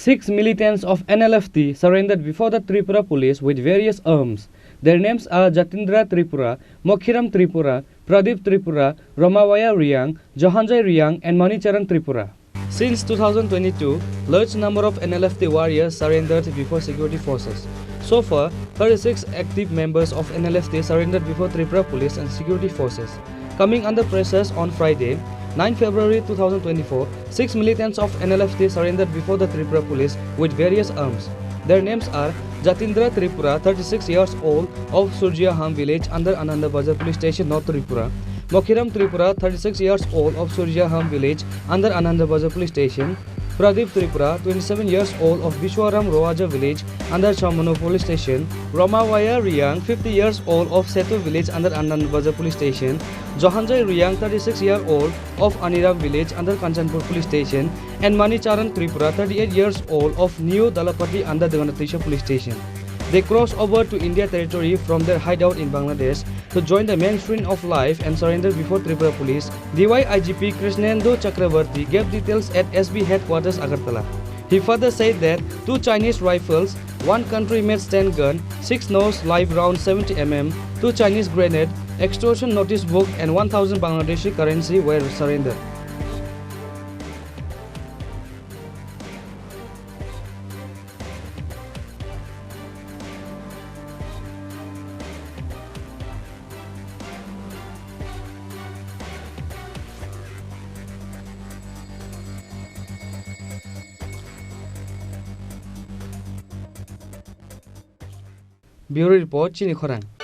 6 militants of NLFT surrendered before the Tripura Police with various arms. Their names are Jatindra Tripura, Mokhiram Tripura, Pradeep Tripura, Romawaya Riang, Johanjay Riang, and Manicharan Tripura. Since 2022, large number of NLFT warriors surrendered before security forces. So far, 36 active members of NLFT surrendered before Tripura Police and security forces. Coming under pressures on Friday, 9 February 2024, 6 militants of NLFT surrendered before the Tripura Police with various arms. Their names are Jatindra Tripura, 36 years old, of Surjaham village under Ananda Bazar Police Station, North Tripura. Mokhiram Tripura, 36 years old, of Surjaham village under Ananda Bazar Police Station. Pradeep Tripura, 27 years old, of Vishwaram Roaja village under Chamano Police Station. Romawaya Riang, 50 years old, of Setu village under Ananda Bazar Police Station. Johanjay Riang, 36 years old, of Aniram village under Kanchanpur Police Station. And Manicharan Tripura, 38 years old, of New Dalapati under Devanatrisha Police Station. They crossed over to India territory from their hideout in Bangladesh to join the mainstream of life and surrender before Tripura Police. DY IGP Krishnendu Chakravarti gave details at SB headquarters Agartala. He further said that 2 Chinese rifles, 1 country-made stand gun, 6 nose live round 70 mm, 2 Chinese grenade, extortion notice book, and 1,000 Bangladeshi currency were surrendered. Bureau Report, Chini Khorang.